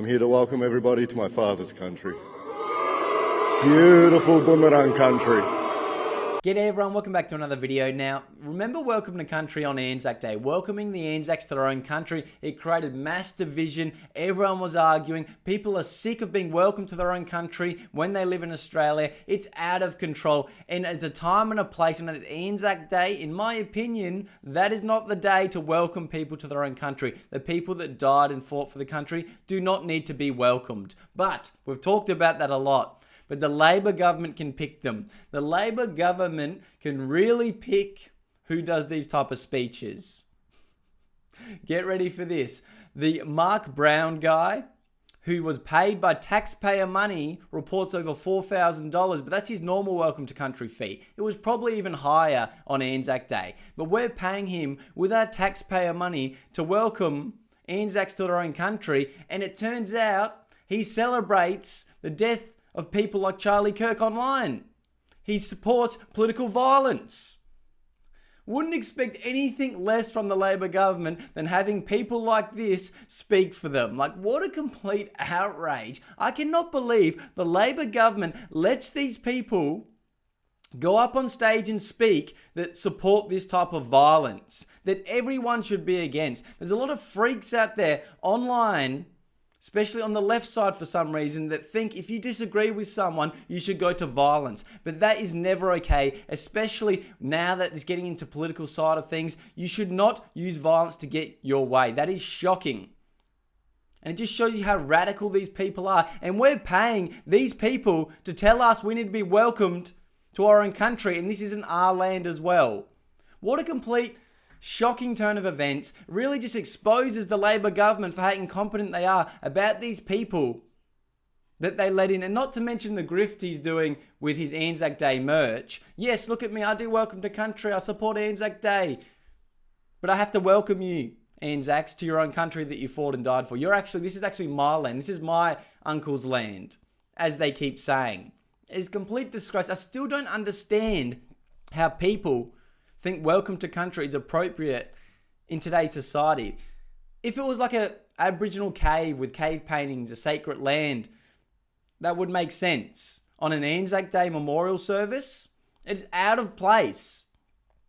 I'm here to welcome everybody to my father's country. Beautiful Boomerang country. G'day everyone, welcome back to another video. Now, remember Welcome to Country on Anzac Day. Welcoming the Anzacs to their own country, it created mass division. Everyone was arguing. People are sick of being welcomed to their own country when they live in Australia. It's out of control. And there's a time and a place, and at Anzac Day, in my opinion, that is not the day to welcome people to their own country. The people that died and fought for the country do not need to be welcomed. But we've talked about that a lot. But the Labor government can pick them. The Labor government can really pick who does these type of speeches. Get ready for this. The Mark Brown guy, who was paid by taxpayer money, reports over $4,000, but that's his normal Welcome to Country fee. It was probably even higher on Anzac Day. But we're paying him with our taxpayer money to welcome Anzacs to their own country, and it turns out he celebrates the death of people like Charlie Kirk online. He supports political violence. Wouldn't expect anything less from the Labor government than having people like this speak for them. Like, what a complete outrage. I cannot believe the Labor government lets these people go up on stage and speak that support this type of violence, that everyone should be against. There's a lot of freaks out there online, especially on the left side for some reason, that think if you disagree with someone, you should go to violence. But that is never okay, especially now that it's getting into political side of things. You should not use violence to get your way. That is shocking. And it just shows you how radical these people are. And we're paying these people to tell us we need to be welcomed to our own country, and this isn't our land as well. What a complete shocking turn of events. Really just exposes the Labor government for how incompetent they are about these people that they let in. And not to mention the grift he's doing with his Anzac Day merch. Yes, look at me, I do Welcome to Country, I support Anzac Day. But I have to welcome you, Anzacs, to your own country that you fought and died for. This is actually my land. This is my uncle's land, as they keep saying. It's complete disgrace. I still don't understand how people think Welcome to Country is appropriate in today's society. If it was like a Aboriginal cave with cave paintings, a sacred land, that would make sense. On an Anzac Day memorial service, it's out of place.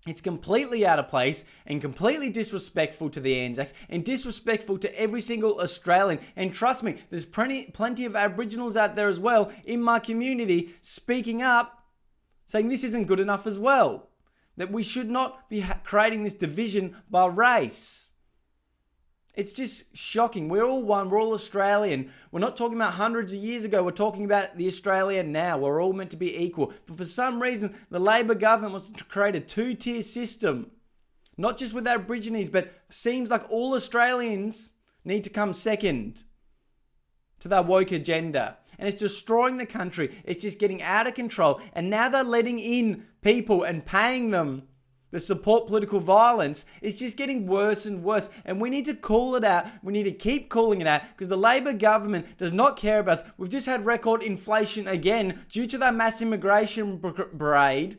It's completely out of place and completely disrespectful to the Anzacs and disrespectful to every single Australian. And trust me, there's plenty of Aboriginals out there as well in my community speaking up, saying this isn't good enough as well. That we should not be creating this division by race. It's just shocking. We're all one. We're all Australian. We're not talking about hundreds of years ago. We're talking about the Australia now. We're all meant to be equal. But for some reason, the Labor government wants to create a two-tier system. Not just with Aborigines, but seems like all Australians need to come second to their woke agenda. And it's destroying the country. It's just getting out of control. And now they're letting in people and paying them to support political violence. It's just getting worse and worse. And we need to call it out. We need to keep calling it out because the Labor government does not care about us. We've just had record inflation again due to that mass immigration parade.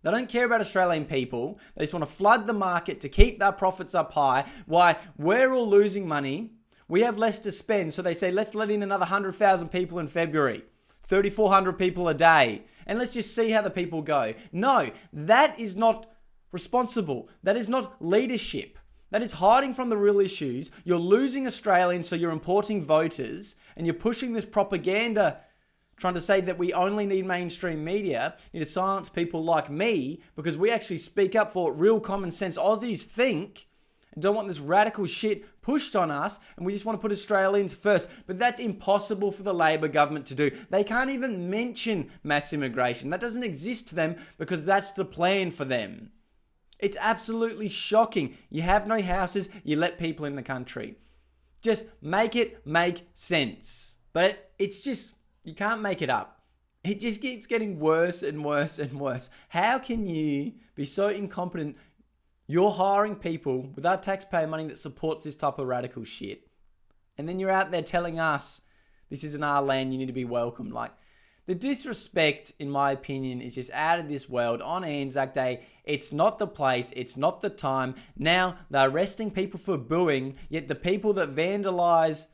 They don't care about Australian people. They just want to flood the market to keep their profits up high. Why? We're all losing money. We have less to spend, so they say, let's let in another 100,000 people in February, 3,400 people a day, and let's just see how the people go. No, that is not responsible. That is not leadership. That is hiding from the real issues. You're losing Australians, so you're importing voters, and you're pushing this propaganda, trying to say that we only need mainstream media. You need to silence people like me, because we actually speak up for what real common sense Aussies think, don't want this radical shit pushed on us, and we just want to put Australians first. But that's impossible for the Labor government to do. They can't even mention mass immigration. That doesn't exist to them because that's the plan for them. It's absolutely shocking. You have no houses, you let people in the country. Just make it make sense. But it's just, you can't make it up. It just keeps getting worse and worse and worse. How can you be so incompetent? You're hiring people with our taxpayer money that supports this type of radical shit. And then you're out there telling us this isn't our land, you need to be welcomed. Like, the disrespect, in my opinion, is just out of this world on Anzac Day. It's not the place, it's not the time. Now, they're arresting people for booing, yet the people that vandalise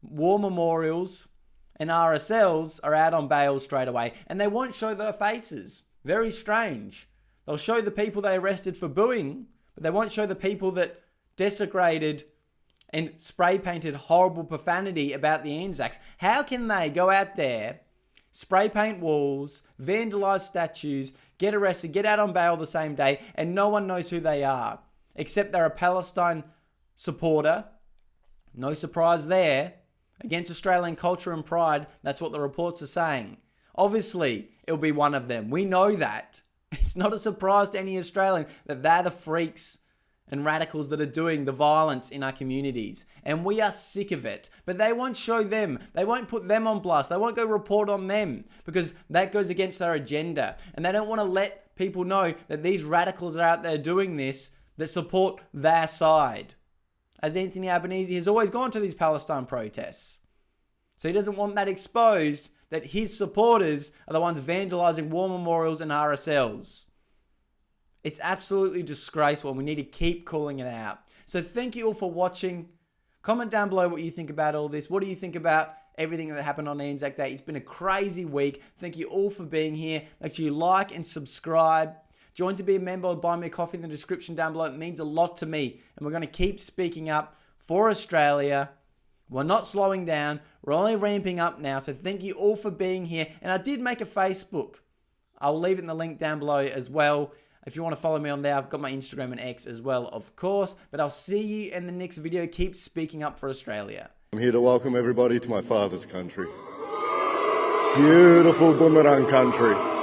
war memorials and RSLs are out on bail straight away, and they won't show their faces. Very strange. They'll show the people they arrested for booing, but they won't show the people that desecrated and spray painted horrible profanity about the Anzacs. How can they go out there, spray paint walls, vandalize statues, get arrested, get out on bail the same day, and no one knows who they are, except they're a Palestine supporter? No surprise there. Against Australian culture and pride, that's what the reports are saying. Obviously, it'll be one of them. We know that. It's not a surprise to any Australian that they're the freaks and radicals that are doing the violence in our communities. And we are sick of it. But they won't show them. They won't put them on blast. They won't go report on them because that goes against their agenda. And they don't want to let people know that these radicals are out there doing this that support their side. As Anthony Albanese has always gone to these Palestine protests. So he doesn't want that exposed, that his supporters are the ones vandalizing war memorials and RSLs. It's absolutely disgraceful, and we need to keep calling it out. So thank you all for watching. Comment down below what you think about all this. What do you think about everything that happened on Anzac Day? It's been a crazy week. Thank you all for being here. Make sure you like and subscribe. Join to be a member or buy me a coffee in the description down below. It means a lot to me. And we're going to keep speaking up for Australia. We're not slowing down. We're only ramping up now. So thank you all for being here. And I did make a Facebook. I'll leave it in the link down below as well. If you want to follow me on there, I've got my Instagram and X as well, of course. But I'll see you in the next video. Keep speaking up for Australia. I'm here to welcome everybody to my father's country. Beautiful Boomerang country.